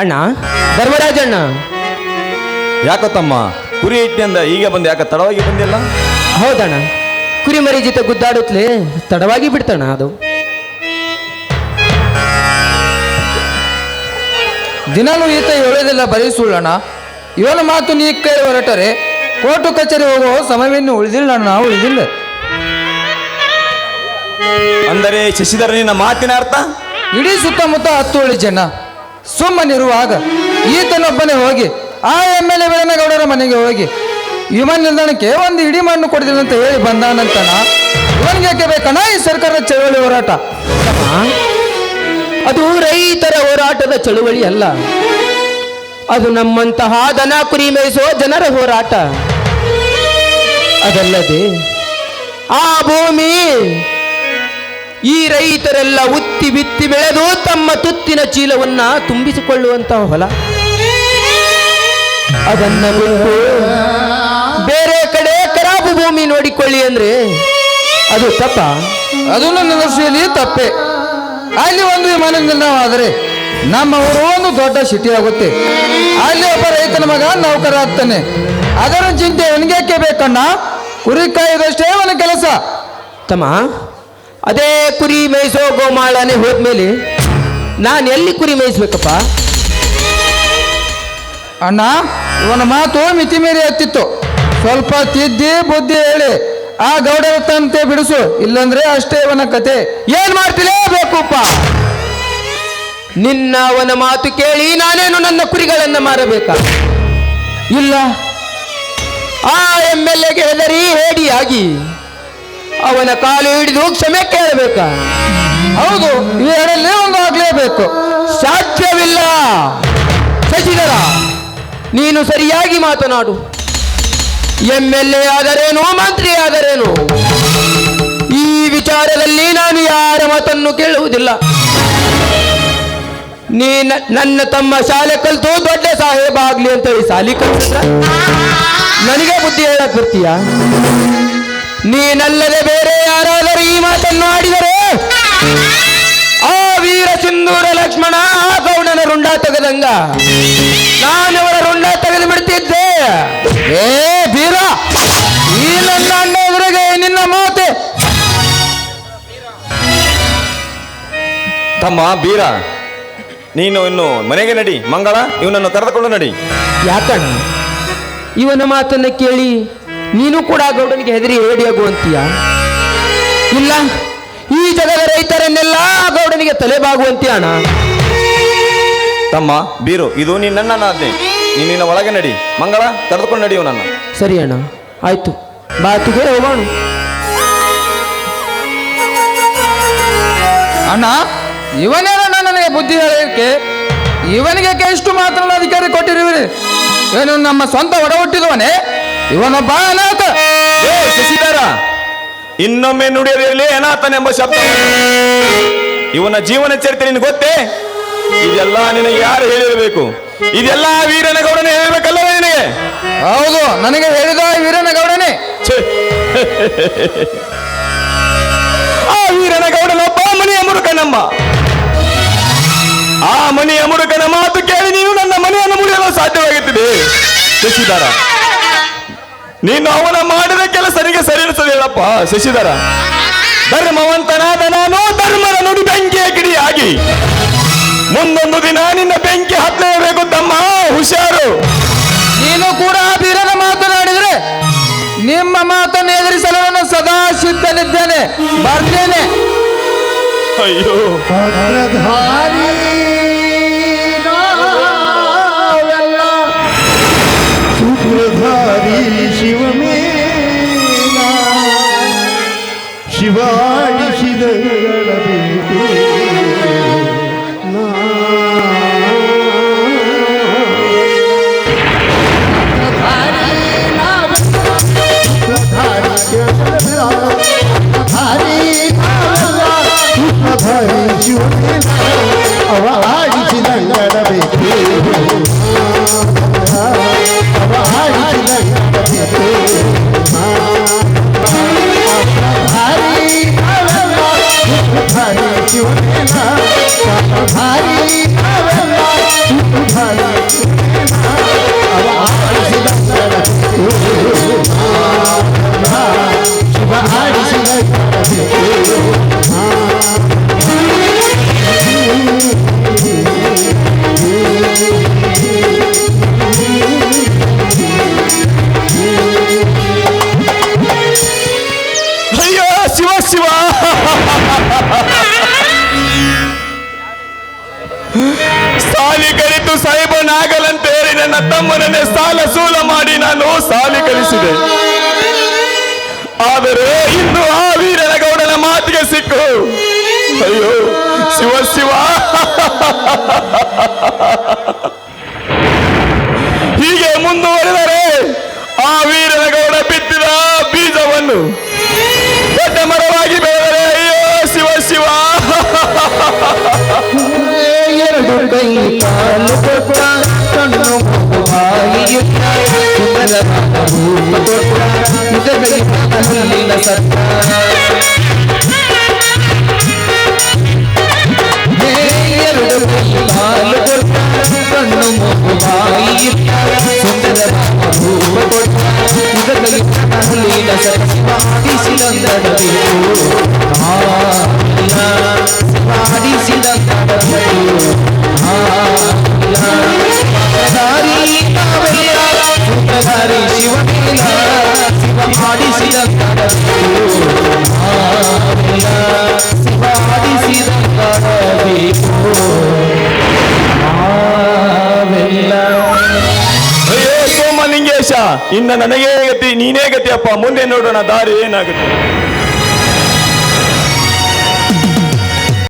ಅಣ್ಣ, ಧರ್ಮರಾಜಣ್ಣ. ಯಾಕೋ ತಮ್ಮ, ಕುರಿ ಇಟ್ಟಿಂದ ಈಗ ಬಂದು ಯಾಕೆ ತಡವಾಗಿ ಬಂದಿಲ್ಲ? ಹೌದಣ್ಣ, ಕುರಿಮರಿ ಜೊತೆ ಗುದ್ದಾಡುತ್ತಲೇ ತಡವಾಗಿ ಬಿಡ್ತಣ್ಣ. ಅದು ದಿನಲೂ ಈತ ಹೇಳೋದಿಲ್ಲ, ಬರೀ ಸುಳ್ಳಣ್ಣ. ಇವನ ಮಾತು ನೀ ಕೇಳಿ ಹೊರಟರೆ ಕೋರ್ಟು ಕಚೇರಿ ಹೋಗೋ ಸಮಯವನ್ನು ಉಳಿದಿಲ್ಲ ಉಳಿದಿಲ್ಲ. ಅಂದರೆ ಶಶಿಧರ ನಿನ್ನ ಮಾತಿನ ಅರ್ಥ? ಇಡೀ ಸುತ್ತಮುತ್ತ 10 ಜನ ಸುಮ್ಮನಿರುವಾಗ ಈತನೊಬ್ಬನೇ ಹೋಗಿ ಆ MLA ವೀರನಗೌಡರ ಮನೆಗೆ ಹೋಗಿ ವಿಮಾನ ನಿಲ್ದಾಣಕ್ಕೆ ಒಂದು ಇಡೀ ಮಣ್ಣು ಕೊಡಿದಿಲ್ಲ ಅಂತ ಹೇಳಿ ಬಂದಾನಂತನ. ಇವನಿಗೆ ಬೇಕಣ್ಣ ಈ ಸರ್ಕಾರದ ಚಳವಳಿ ಹೋರಾಟ? ಅದು ರೈತರ ಹೋರಾಟದ ಚಳುವಳಿ ಅಲ್ಲ, ಅದು ನಮ್ಮಂತಹ ದನ ಕುರಿ ಮೇಯಿಸೋ ಜನರ ಹೋರಾಟ. ಅದಲ್ಲದೆ ಆ ಭೂಮಿ ಈ ರೈತರೆಲ್ಲ ಉತ್ತಿ ಬಿತ್ತಿ ಬೆಳೆದು ತಮ್ಮ ತುತ್ತಿನ ಚೀಲವನ್ನ ತುಂಬಿಸಿಕೊಳ್ಳುವಂತಹ ಹೊಲ. ಅದನ್ನ ಬಿಟ್ಟು ಬೇರೆ ಕಡೆ ಖರಾಬು ಭೂಮಿ ನೋಡಿಕೊಳ್ಳಿ ಅಂದ್ರೆ ಅದು ತಪ್ಪ? ಅದು ನನ್ನ ದೃಷ್ಟಿಯಲ್ಲಿ ತಪ್ಪೆ. ಅಲ್ಲಿ ಒಂದು ವಿಮಾನ ನಿಲ್ದಾಣ ಆದರೆ ನಮ್ಮ ಊರು ಒಂದು ದೊಡ್ಡ ಸಿಟಿ ಆಗುತ್ತೆ. ಅಲ್ಲಿ ಒಬ್ಬ ರೈತನ ಮಗ ನೌಕರ ಆಗ್ತಾನೆ. ಅದರ ಚಿಂತೆ ಅವನಿಗೆ ಬೇಕಣ್ಣ. ಕುರಿ ಕಾಯುವುದಷ್ಟೇ ಅವನ ಕೆಲಸ. ತಮ್ಮ, ಅದೇ ಕುರಿ ಮೇಯಿಸೋ ಗೋಮಾಳನೆ ಹೋದ್ಮೇಲೆ ನಾನು ಎಲ್ಲಿ ಕುರಿ ಮೇಯಿಸ್ಬೇಕಪ್ಪ? ಅಣ್ಣ, ಇವನ ಮಾತು ಮಿತಿ ಮೀರಿ ಹತ್ತಿತ್ತು. ಸ್ವಲ್ಪ ತಿದ್ದಿ ಬುದ್ಧಿ ಹೇಳಿ ಆ ಗೌಡರ ತಂತೆ ಬಿಡಿಸು, ಇಲ್ಲಂದ್ರೆ ಅಷ್ಟೇ ಇವನ ಕತೆ. ಏನ್ ಮಾಡ್ತಿಲೇಬೇಕುಪ್ಪ? ನಿನ್ನ ಅವನ ಮಾತು ಕೇಳಿ ನಾನೇನು ನನ್ನ ಕುರಿಗಳನ್ನ ಮಾರಬೇಕಾ? ಇಲ್ಲ, ಆ MLAಗೆ ಹೆದರಿ ಹೇಡಿಯಾಗಿ ಅವನ ಕಾಲು ಹಿಡಿದು ಕ್ಷಮೆ ಕೇಳಬೇಕಾ? ಹೌದು, ಇವೆರಡಲ್ಲೇ ಒಂದು ಆಗ್ಲೇಬೇಕು. ಸಾಧ್ಯವಿಲ್ಲ. ಶಶಿಧರ, ನೀನು ಸರಿಯಾಗಿ ಮಾತನಾಡು. MLA ಆದರೇನು, ಮಂತ್ರಿ ಆದರೇನು, ಈ ವಿಚಾರದಲ್ಲಿ ನಾನು ಯಾರ ಮಾತನ್ನು ಕೇಳುವುದಿಲ್ಲ. ನೀ ನನ್ನ ತಮ್ಮ ಶಾಲೆ ಕಲಿತು ದೊಡ್ಡ ಸಾಹೇಬ ಆಗ್ಲಿ ಅಂತ ಹೇಳಿ ಶಾಲೆ ಕಲಿಸಿದ್ರ ನನಗೆ ಬುದ್ಧಿ ಹೇಳಕ್ ಬರ್ತೀಯ? ನೀನಲ್ಲದೆ ಬೇರೆ ಯಾರಾದರೂ ಈ ಮಾತನ್ನು ಆಡಿದರೆ ಆ ವೀರ ಸಿಂಧೂರ ಲಕ್ಷ್ಮಣ ಆ ಗೌಡನ ರುಂಡ ತೆಗೆದಂಗ ನಾನು ಅವರ ರುಂಡ ತೆಗೆದು ಬಿಡ್ತಿದ್ದೆ. ಏ ಬೀರ, ಈ ನನ್ನ ಅಣ್ಣ ಎದುರಿಗೆ ನಿನ್ನ ಮಾತೆ? ತಮ್ಮ ಬೀರ, ನೀನು ಇನ್ನು ಮನೆಗೆ ನಡಿ. ಮಂಗಳ, ಇವನನ್ನು ಕರೆದುಕೊಂಡು ನಡಿ. ಯಾಕಣ್ಣ, ಇವನ ಮಾತನ್ನ ಕೇಳಿ ನೀನು ಕೂಡ ಗೌಡನಿಗೆ ಹೆದರಿ ಹೇಡಿಯಾಗುವಂತೀಯ? ಇಲ್ಲ, ಈ ಜಗದ ರೈತರನ್ನೆಲ್ಲ ಗೌಡನಿಗೆ ತಲೆಬಾಗುವಂತೀಯ ಅಣ್ಣ? ತಮ್ಮ ಬೀರು, ಇದು ನನ್ನ ಆಜ್ಞೆ. ನೀನಿನ್ನ ಒಳಗೆ ನಡಿ. ಮಂಗಳ, ಕರೆದುಕೊಂಡು ನಡಿ ಇವನನ್ನು. ಸರಿ ಅಣ್ಣ, ಆಯ್ತು, ಬಾತಿಗೆ ಹೋಗೋಣ. ಅಣ್ಣ, ಇವನೇನ ನನಗೆ ಬುದ್ಧಿ ಹೇಳಲಿಕ್ಕೆ? ಇವನಿಗೆ ಎಷ್ಟು ಮಾತನಾಡೋ ಅಧಿಕಾರಿ ಕೊಟ್ಟಿರುವಿರಿ? ಏನು ನಮ್ಮ ಸ್ವಂತ ಒಡ ಹುಟ್ಟಿದವನೇ? ಇವನೊಬ್ಬ ಅನಾಥ. ಏ ಶಶಿಧರ, ಇನ್ನೊಮ್ಮೆ ನುಡಿಯದಿರಲಿ ಅನಾಥನೆಂಬ ಶಬ್ದ. ಇವನ ಜೀವನ ಚರಿತ್ರೆ ನಿನಗೆ ಗೊತ್ತೇ? ಇದೆಲ್ಲ ನಿನಗೆ ಯಾರು ಹೇಳಿರಬೇಕು? ಇದೆಲ್ಲ ವೀರನಗೌಡನೇ ಹೇಳಬೇಕಲ್ಲವೇ ನಿನಗೆ? ಹೌದು, ನನಗೆ ಹೇಳಿದ ವೀರನಗೌಡನೇ. ಆ ವೀರನಗೌಡನೊಬ್ಬ ಮನೆಯ ಮುರುಕನಮ್ಮ. ಆ ಮನೆಯ ಮುರುಕನ ಮಾತು ಕೇಳಿ ನೀನು ನನ್ನ ಮನೆಯನ್ನು ಮುರಿಯಲು ಸಾಧ್ಯವಾಗುತ್ತಿದೆ. ಶಶಿಧರ, ನೀನು ಅವನ ಮಾಡಿದ ಕೆಲಸನಿಗೆ ಸರಿಸದೆ ಹೇಳಪ್ಪ. ಶಶಿಧರ, ಧರ್ಮವಂತನಾದ ನಾನು ಧರ್ಮದ ನುಡಿ ಬೆಂಕಿಯ ಕಿಡಿಯಾಗಿ ಮುಂದೊಂದು ದಿನ ನಿನ್ನ ಬೆಂಕಿ ಹತ್ತಲೇಬೇಕು ತಮ್ಮ, ಹುಷಾರು. ನೀನು ಕೂಡ ಬೀರನ ಮಾತನಾಡಿದ್ರೆ ನಿಮ್ಮ ಮಾತನ್ನು ಎದುರಿಸಲು ನಾನು ಸದಾ ಸಿದ್ಧನಿದ್ದೇನೆ, ಬರ್ತೇನೆ. ಅಯ್ಯೋ ಸೂತ್ರಧಾರಿ ಶಿವಮೇನ ಶಿವಾಡಿಸಿದ ಸಾಲಿ ಕಲಿತು ಸಾಹಿಬನಾಗಲಂತ ಹೇಳಿ ನನ್ನ ತಮ್ಮನನ್ನೇ ಸಾಲ ಸೂಲ ಮಾಡಿ ನಾನು ಸಾಲಿ ಕಲಿಸಿದೆ. ಆದರೆ ಇಂದು ಆ ವೀರನಗೌಡನ ಮಾತಿಗೆ ಸಿಕ್ಕು. ಅಯ್ಯೋ ಶಿವ ಶಿವ, ಹೀಗೆ ಮುಂದುವರೆದರೆ ಆ ವೀರನಗೌಡ ಬಿತ್ತಿದ ಬೀಜವನ್ನು ದೊಡ್ಡ ಮರವಾಗಿ ಬೆಳೆದರೆ ಅಯ್ಯೋ ಶಿವ ಶಿವ. ಎರಡು ಕೈ ಕಾಲು ಕೊಟ್ಟ ಕಣ್ಣು ಬಾಯಿಯುತ್ತ ಸುಂದರವಾದ ರೂಪ ಕೊಟ್ಟ ಇದರಲ್ಲಿ ಹಲ್ಲಿನ ಸತ್ತ. ಎರಡು ಕೈ ಕಾಲು ಕೊಟ್ಟ ಕಣ್ಣು ಬಾಯಿಯುತ್ತ ಸುಂದರವಾದ ರೂಪ ಕೊಟ್ಟ ಇದರಲ್ಲಿ ಹಲ್ಲಿನ ಸತ್ತ. ಮಾಡಿಸಿದಂದಬೇಕು ಶಿವನೀಲ ಶಿವ ಮಾಡಿಸಿದ ಶಿವ ಮಾಡಿಸಿದ ಅಯ್ಯೋ ಸೋಮಲಿಂಗೇಶ, ಇನ್ನ ನನಗೇ ಗತಿ, ನೀನೇ ಗತಿಯಪ್ಪ. ಮುಂದೆ ನೋಡೋಣ ದಾರಿ ಏನಾಗುತ್ತೆ.